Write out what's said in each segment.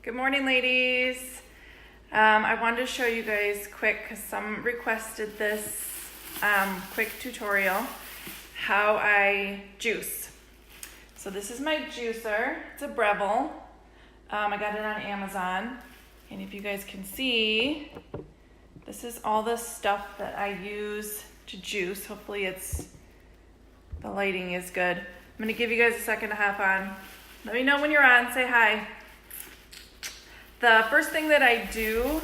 Good morning, ladies. I wanted to show you guys quick, because some requested this quick tutorial, how I juice. So this is my juicer. It's a Breville. I got it on Amazon. And if you guys can see, this is all the stuff that I use to juice. Hopefully the lighting is good. I'm gonna give you guys a second to hop on. Let me know when you're on, say hi. The first thing that I do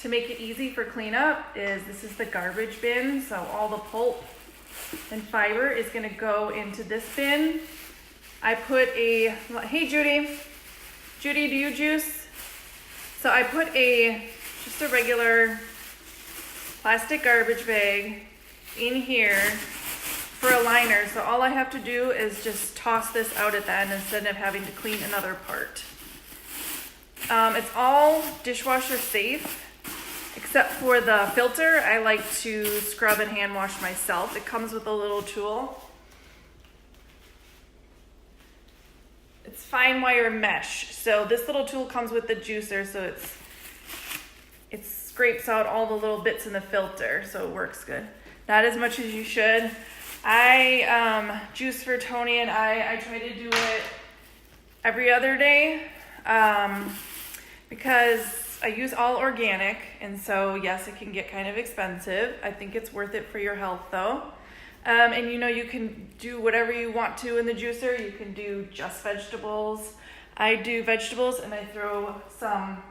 to make it easy for cleanup is this is the garbage bin. So all the pulp and fiber is gonna go into this bin. I put hey Judy, do you juice? So I put just a regular plastic garbage bag in here for a liner. So all I have to do is just toss this out at the end instead of having to clean another part. It's all dishwasher safe, except for the filter. I like to scrub and hand wash myself. It comes with a little tool. It's fine wire mesh. So this little tool comes with the juicer, so it scrapes out all the little bits in the filter, so it works good. Not as much as you should. I juice for Tony and I try to do it every other day. Because I use all organic, and so yes, it can get kind of expensive. I think it's worth it for your health though. And you can do whatever you want to in the juicer. You can do just vegetables. I do vegetables and I throw some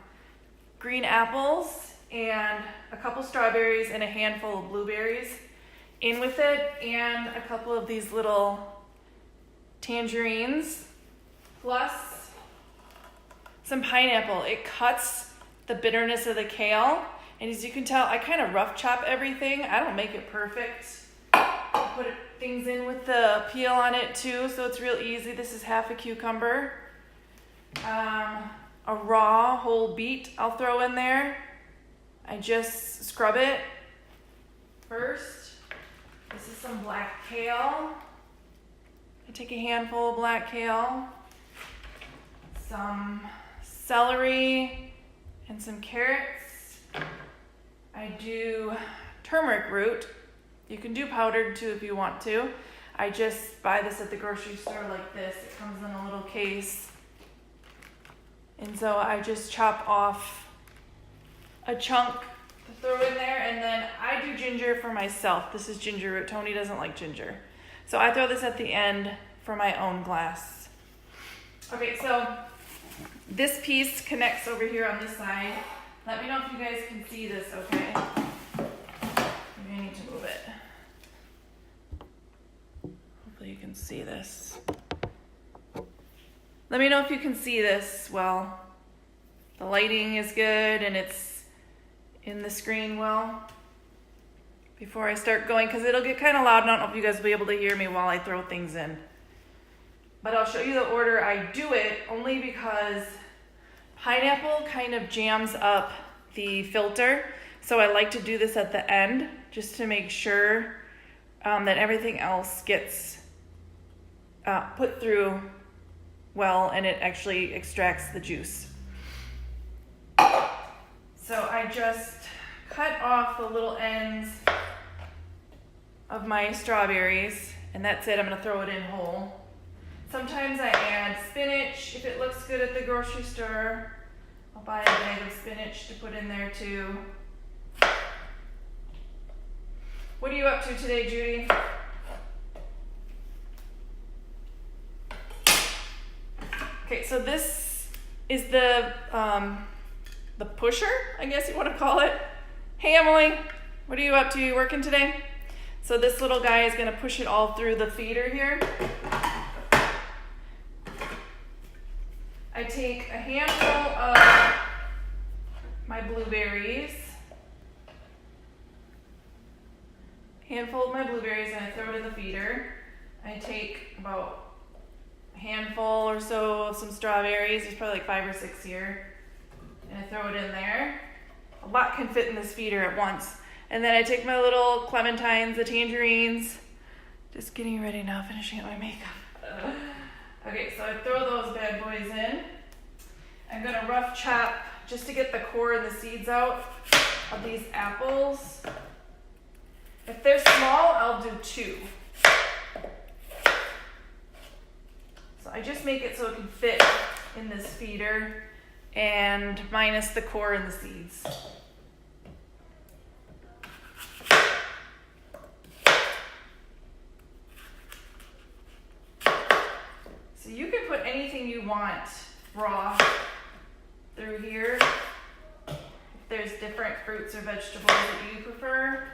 green apples and a couple strawberries and a handful of blueberries in with it, and a couple of these little tangerines, plus some pineapple. It cuts the bitterness of the kale. And as you can tell, I kind of rough chop everything. I don't make it perfect. I put things in with the peel on it too, so it's real easy. This is half a cucumber. A raw whole beet I'll throw in there. I just scrub it first. This is some black kale. I take a handful of black kale. Some celery and some carrots. I do turmeric root. You can do powdered too if you want to. I just buy this at the grocery store like this. It comes in a little case. And so I just chop off a chunk to throw in there, and then I do ginger for myself. This is ginger root. Tony doesn't like ginger. So I throw this at the end for my own glass. Okay, so this piece connects over here on this side. Let me know if you guys can see this, okay? Maybe I need to move it. Hopefully you can see this. Let me know if you can see this well. The lighting is good and it's in the screen well. Before I start going, because it'll get kind of loud. I don't know if you guys will be able to hear me while I throw things in. But I'll show you the order I do it, only because pineapple kind of jams up the filter. So I like to do this at the end, just to make sure that everything else gets put through well and it actually extracts the juice. So I just cut off the little ends of my strawberries, and that's it. I'm gonna throw it in whole. Sometimes I add spinach. If it looks good at the grocery store, I'll buy a bag of spinach to put in there too. What are you up to today, Judy? Okay, so this is the pusher, I guess you want to call it. Hey, Emily, what are you up to? You working today? So this little guy is going to push it all through the feeder here. I take a handful of my blueberries, and I throw it in the feeder. I take about a handful or so of some strawberries. There's probably like 5 or 6 here. And I throw it in there. A lot can fit in this feeder at once. And then I take my little clementines, the tangerines. Just getting ready now, finishing up my makeup. Okay, so I throw those bad boys in. I'm gonna rough chop just to get the core and the seeds out of these apples. If they're small, I'll do 2. So I just make it so it can fit in this feeder and minus the core and the seeds. So you can put anything you want raw through here. If there's different fruits or vegetables that you prefer.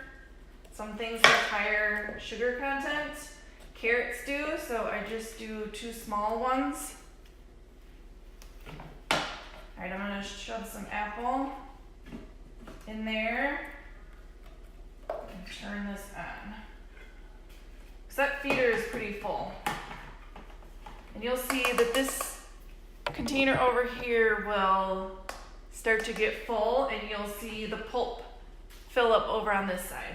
Some things have higher sugar content. Carrots do, so I just do 2 small ones. Alright, I'm gonna shove some apple in there and turn this on. Because that feeder is pretty full. And you'll see that this container over here will start to get full, and you'll see the pulp fill up over on this side.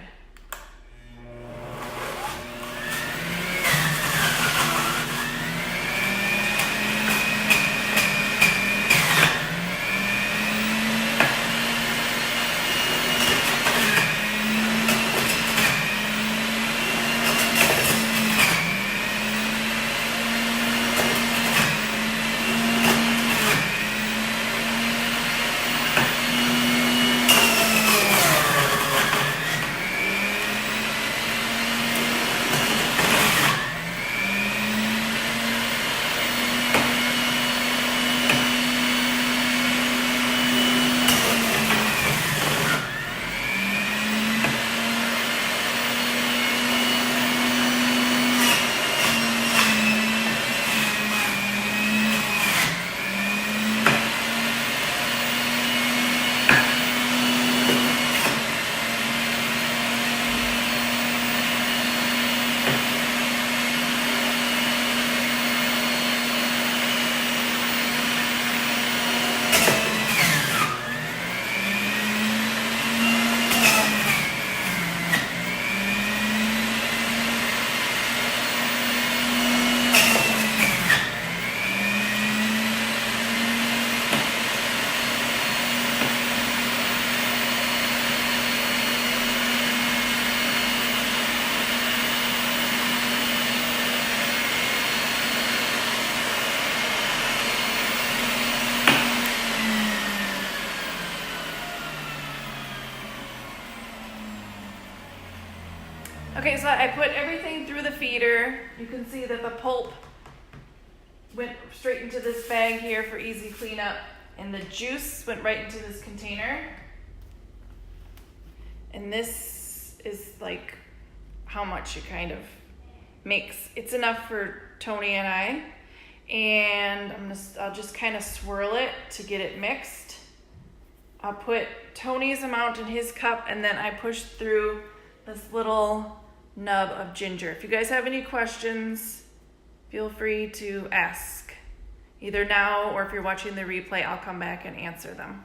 Okay, so I put everything through the feeder. You can see that the pulp went straight into this bag here for easy cleanup, and the juice went right into this container. And this is like how much it kind of makes. It's enough for Tony and I. And I'll just kind of swirl it to get it mixed. I'll put Tony's amount in his cup, and then I push through this little nub of ginger. If you guys have any questions, feel free to ask. Either now or if you're watching the replay, I'll come back and answer them.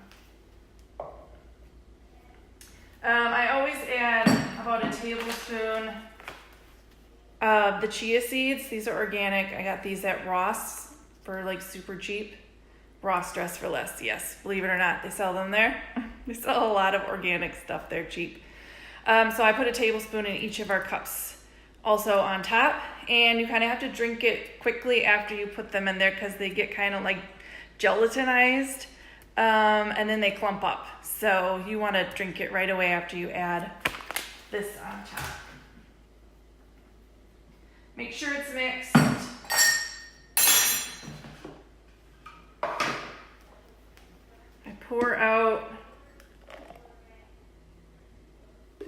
I always add about a tablespoon of the chia seeds. These are organic. I got these at Ross for like super cheap. Ross Dress for Less, yes. Believe it or not, they sell them there. They sell a lot of organic stuff. They're cheap. So I put a tablespoon in each of our cups also on top, and you kind of have to drink it quickly after you put them in there because they get kind of like gelatinized, and then they clump up. So you want to drink it right away after you add this on top. Make sure it's mixed. I pour out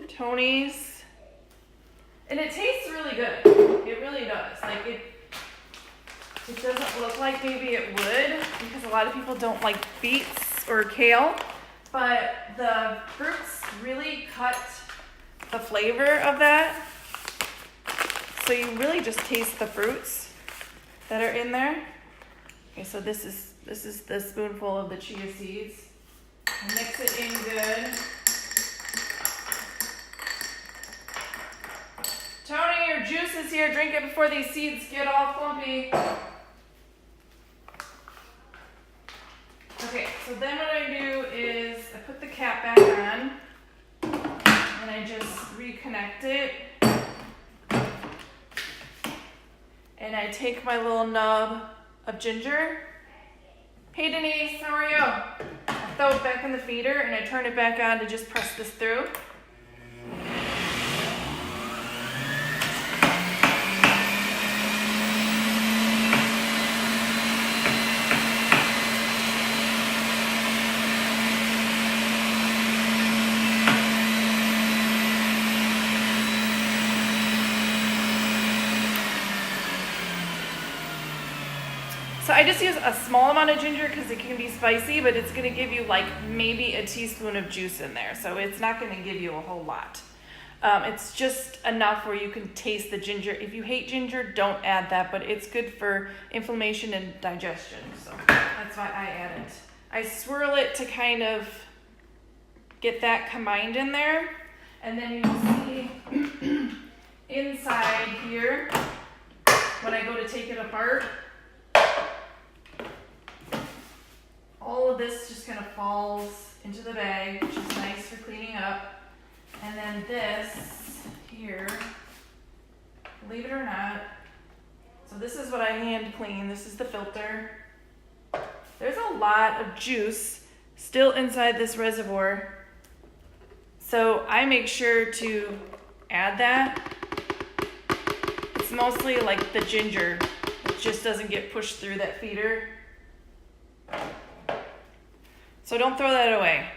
Tony's, and it tastes really good. It really does. Like it doesn't look like maybe it would, because a lot of people don't like beets or kale, but the fruits really cut the flavor of that. So you really just taste the fruits that are in there. Okay, so this is the spoonful of the chia seeds. Mix it in good. Tony, your juice is here. Drink it before these seeds get all clumpy. Okay, so then what I do is I put the cap back on and I just reconnect it. And I take my little nub of ginger. Hey Denise, how are you? I throw it back in the feeder and I turn it back on to just press this through. So I just use a small amount of ginger because it can be spicy, but it's going to give you like maybe a teaspoon of juice in there. So it's not going to give you a whole lot. It's just enough where you can taste the ginger. If you hate ginger, don't add that, but it's good for inflammation and digestion. So that's why I add it. I swirl it to kind of get that combined in there. And then you'll see inside here, when I go to take it apart, all of this just kind of falls into the bag, which is nice for cleaning up. And then this here, believe it or not, so this is what I hand clean. This is the filter. There's a lot of juice still inside this reservoir. So I make sure to add that. It's mostly like the ginger. It just doesn't get pushed through that feeder. So don't throw that away.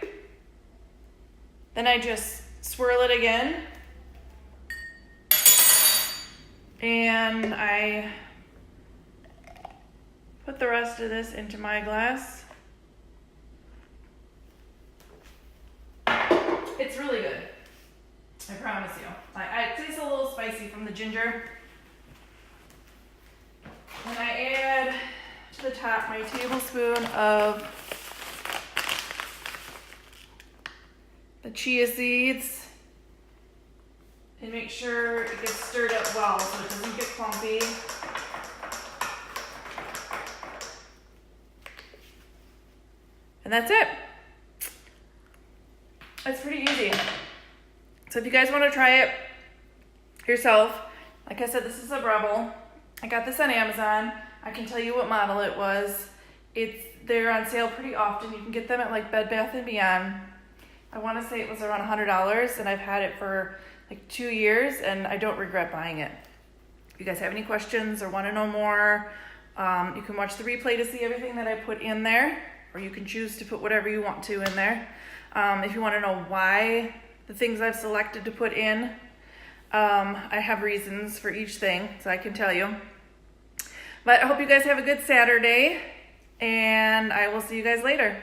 Then I just swirl it again. And I put the rest of this into my glass. It's really good. I promise you. It tastes a little spicy from the ginger. And I add to the top my tablespoon of the chia seeds, and make sure it gets stirred up well so it doesn't get clumpy. And that's it. It's pretty easy. So if you guys want to try it yourself, like I said, this is a Breville. I got this on Amazon. I can tell you what model it was. They're on sale pretty often. You can get them at like Bed Bath & Beyond. I want to say it was around $100, and I've had it for like 2 years, and I don't regret buying it. If you guys have any questions or want to know more, you can watch the replay to see everything that I put in there, or you can choose to put whatever you want to in there. If you want to know why the things I've selected to put in, I have reasons for each thing, so I can tell you. But I hope you guys have a good Saturday, and I will see you guys later.